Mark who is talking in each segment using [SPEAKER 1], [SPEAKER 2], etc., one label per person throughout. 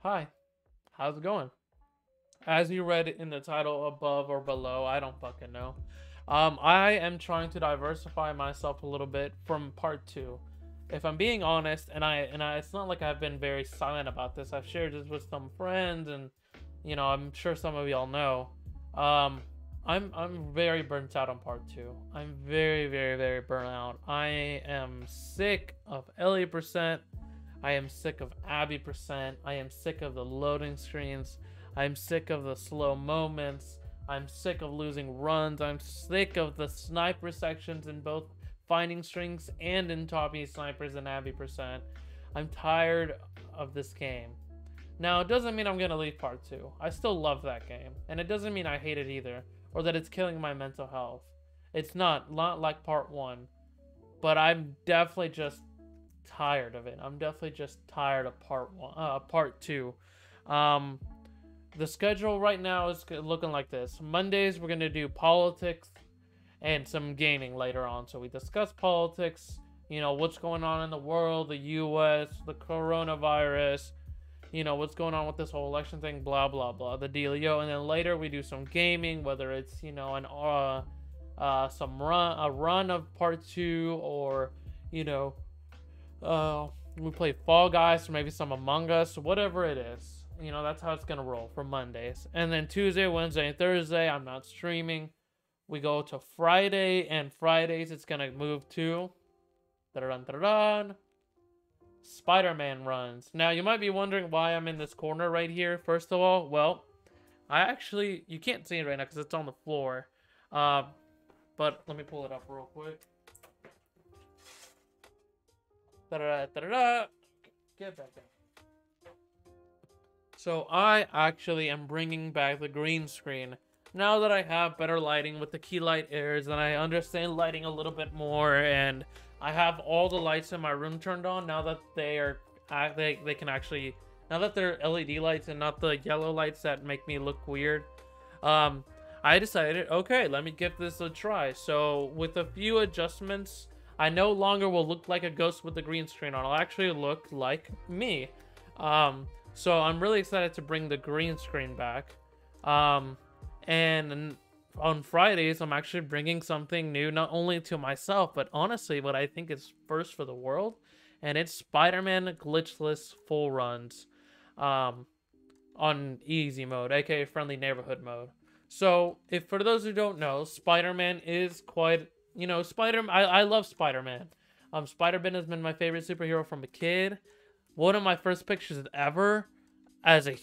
[SPEAKER 1] Hi, how's it going? As you read in the title above or below, I don't fucking know. I am trying to diversify myself a little bit from part two. If I'm being honest, it's not like I've been very silent about this. I've shared this with some friends, and I'm sure some of y'all know. Um, I'm very burnt out on part two. I'm very, very, very burnt out. I am sick of Ellie%. I am sick of Abby%. I am sick of the loading screens. I'm sick of the slow moments. I'm sick of losing runs. I'm sick of the sniper sections in both finding strings and in Tommy snipers and Abby%. I'm tired of this game. Now, it doesn't mean I'm going to leave part 2. I still love that game. And it doesn't mean I hate it either, or that it's killing my mental health. It's not like part 1. But I'm definitely just tired of it. I'm definitely just tired of part 2. Um, the schedule right now is looking like this. Mondays, we're going to do politics and some gaming later on. So we discuss politics, what's going on in the world, the US, the coronavirus, what's going on with this whole election thing, blah blah blah, the dealio. And then later we do some gaming, whether it's a run of part 2, or we play Fall Guys, or maybe some Among Us, whatever it is. That's how it's gonna roll for Mondays. And then Tuesday, Wednesday, and Thursday, I'm not streaming. We go to Friday, and Fridays it's gonna move to Spider-Man runs. Now you might be wondering why I'm in this corner right here. First of all, well, you can't see it right now because it's on the floor. But let me pull it up real quick. Get back in. So I actually am bringing back the green screen. Now that I have better lighting with the key light airs, and I understand lighting a little bit more, and I have all the lights in my room turned on now that they can actually, now that they're LED lights and not the yellow lights that make me look weird. I decided, okay, let me give this a try. So with a few adjustments, I no longer will look like a ghost with the green screen on. I'll actually look like me. So I'm really excited to bring the green screen back. And on Fridays, I'm actually bringing something new, not only to myself, but honestly, what I think is first for the world. And it's Spider-Man glitchless full runs on easy mode, aka friendly neighborhood mode. So, if for those who don't know, Spider-Man is quite, I love Spider-Man. Spider-Man has been my favorite superhero from a kid. One of my first pictures ever as a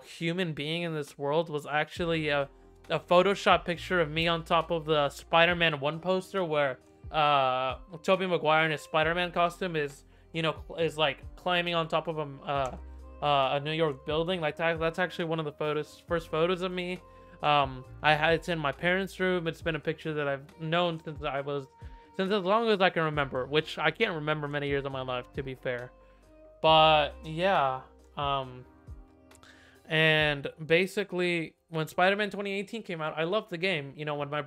[SPEAKER 1] human being in this world was actually a Photoshop picture of me on top of the Spider-Man 1 poster, where Tobey Maguire in his Spider-Man costume is like climbing on top of a New York building. Like that's actually one of the first photos of me. It's in my parents' room. It's been a picture that I've known since as long as I can remember, which I can't remember many years of my life, to be fair. But yeah, and basically when Spider-Man 2018 came out, I loved the game. When my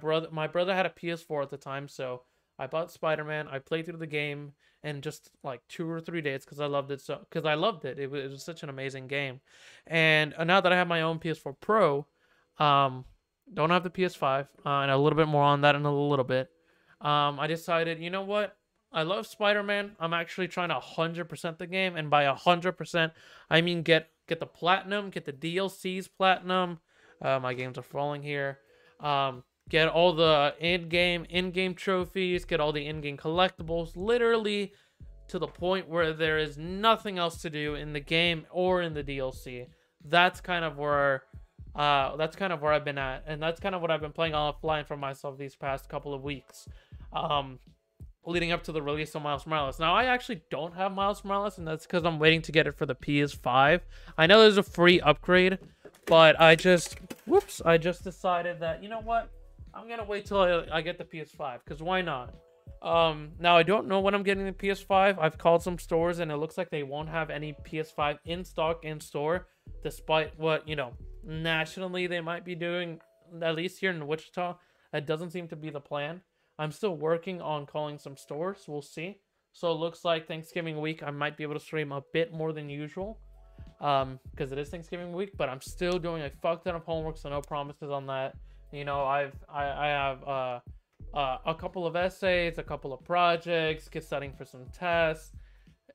[SPEAKER 1] brother had a PS4 at the time, so I bought Spider-Man. I played through the game in just like 2 or 3 days because I loved it it was such an amazing game. And now that I have my own PS4 Pro, don't have the PS5, and a little bit more on that in a little bit. I decided, you know what? I love Spider-Man. I'm actually trying to 100% the game, and by 100%, I mean get the platinum, get the DLCs platinum. My games are falling here. Get all the in-game trophies, get all the in-game collectibles, literally to the point where there is nothing else to do in the game or in the DLC. That's kind of where I've been at, and that's kind of what I've been playing offline for myself these past couple of weeks. Leading up to the release of Miles Morales. Now, I actually don't have Miles Morales, and that's because I'm waiting to get it for the PS5. I know there's a free upgrade, but I just decided that, you know what? I'm going to wait till I get the PS5, because why not? Now, I don't know when I'm getting the PS5. I've called some stores, and it looks like they won't have any PS5 in stock in store, despite what, nationally they might be doing, at least here in Wichita. That doesn't seem to be the plan. I'm still working on calling some stores. We'll see. So it looks like Thanksgiving week, I might be able to stream a bit more than usual. because it is Thanksgiving week, but I'm still doing a fuck ton of homework, so no promises on that. You know, I have a couple of essays, a couple of projects, get studying for some tests.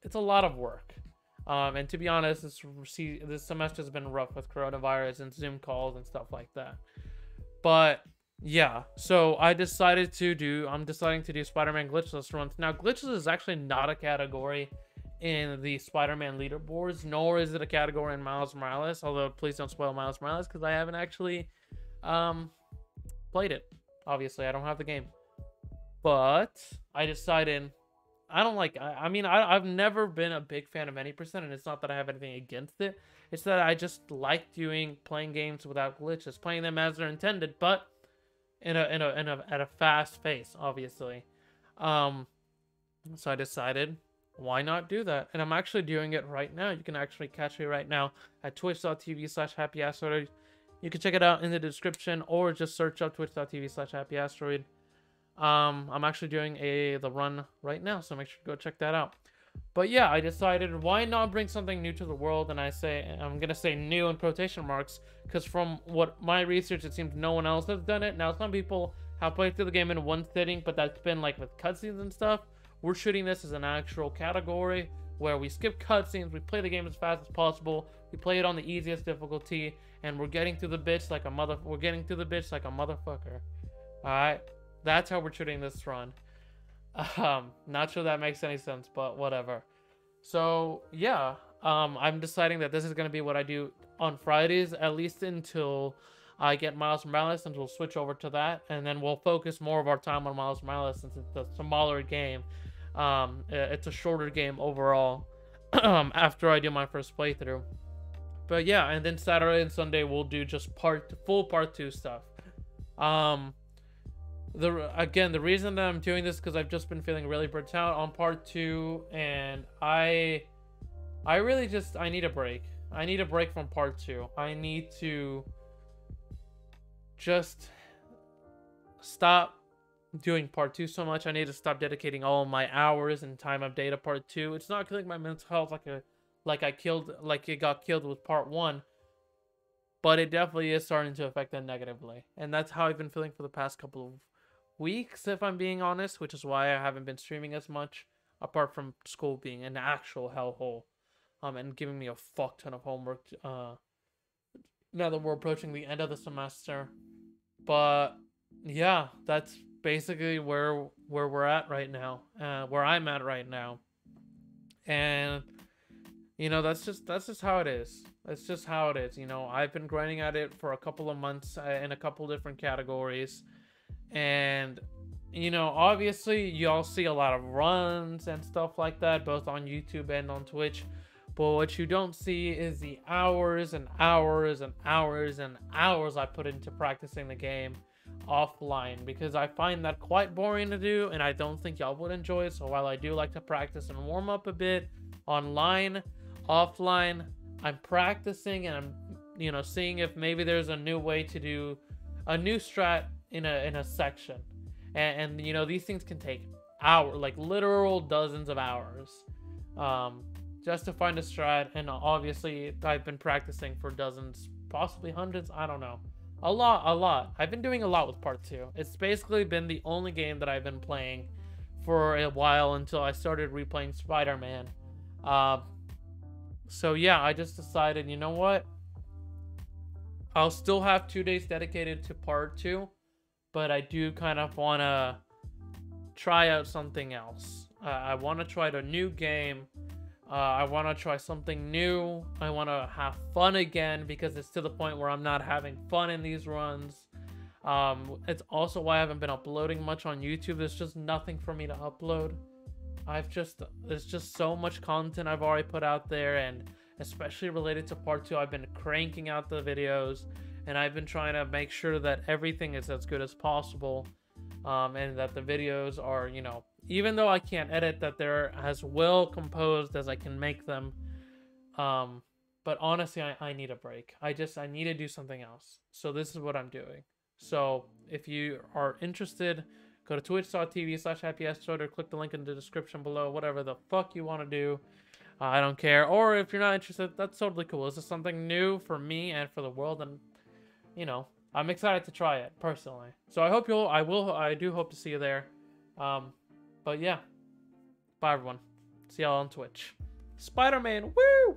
[SPEAKER 1] It's a lot of work. And to be honest, this semester has been rough with coronavirus and Zoom calls and stuff like that. But yeah, so I'm deciding to do Spider-Man glitchless runs. Now, glitchless is actually not a category in the Spider-Man leaderboards, nor is it a category in Miles Morales. Although, please don't spoil Miles Morales because I haven't actually played it. Obviously, I don't have the game. But I decided I've never been a big fan of any percent, and it's not that I have anything against it. It's that I just like playing games without glitches, playing them as they're intended, but at a fast pace, obviously. So I decided, why not do that? And I'm actually doing it right now. You can actually catch me right now at twitch.tv/happyasteroid. You can check it out in the description, or just search up twitch.tv/happyasteroid. I'm actually doing the run right now, so make sure to go check that out. But yeah, I decided, why not bring something new to the world? And I'm gonna say new in quotation marks, because from what my research, it seems no one else has done it. Now, some people have played through the game in one sitting, but that's been like with cutscenes and stuff. We're shooting this as an actual category where we skip cutscenes, we play the game as fast as possible, we play it on the easiest difficulty, and we're getting through the bitch like a motherfucker. Alright? That's how we're treating this run. Not sure that makes any sense, but whatever. So yeah, I'm deciding that this is gonna be what I do on Fridays, at least until I get Miles Morales, and we'll switch over to that, and then we'll focus more of our time on Miles Morales since it's a smaller game. It's a shorter game overall. After I do my first playthrough. But yeah, and then Saturday and Sunday we'll do just full part 2 stuff. The reason that I'm doing this because I've just been feeling really burnt out on part 2, and I really I need a break. I need a break from part 2. I need to just stop doing part 2 so much. I need to stop dedicating all of my hours and time of day to part 2. It's not killing my mental health like it got killed with part 1. But it definitely is starting to affect them negatively. And that's how I've been feeling for the past couple of weeks, if I'm being honest, which is why I haven't been streaming as much, apart from school being an actual hellhole, and giving me a fuck ton of homework, now that we're approaching the end of the semester. But yeah, that's basically where we're at right now, where I'm at right now. And you know, that's just how it is. That's just how it is. You know, I've been grinding at it for a couple of months in a couple different categories. And, you know, obviously y'all see a lot of runs and stuff like that, both on YouTube and on Twitch. But what you don't see is the hours and hours and hours and hours I put into practicing the game offline, because I find that quite boring to do, and I don't think y'all would enjoy it. So while I do like to practice and warm up a bit online, offline, I'm practicing, and I'm, you know, seeing if maybe there's a new way to do a new strat in a section. And you know, these things can take hours, like literal dozens of hours, just to find a strat. And obviously I've been practicing for dozens, possibly hundreds, I don't know, a lot. I've been doing a lot with part 2. It's basically been the only game that I've been playing for a while until I started replaying Spider-Man. So yeah, I just decided, you know what, I'll still have 2 days dedicated to part 2, but I do kind of want to try out something else. I want to try a new game. I want to try something new. I want to have fun again, because it's to the point where I'm not having fun in these runs. It's also why I haven't been uploading much on YouTube. There's just nothing for me to upload. There's just so much content I've already put out there, and especially related to part 2, I've been cranking out the videos, and I've been trying to make sure that everything is as good as possible, and that the videos are, you know, even though I can't edit, that they're as well composed as I can make them. But honestly, I need a break. I need to do something else. So this is what I'm doing. So if you are interested, go to twitch.tv/happyasteroid, or click the link in the description below, whatever the fuck you want to do. I don't care. Or if you're not interested, that's totally cool. This is something new for me and for the world, and you know, I'm excited to try it personally. So I do hope to see you there. But yeah, bye everyone. See y'all on Twitch. Spider-Man, woo!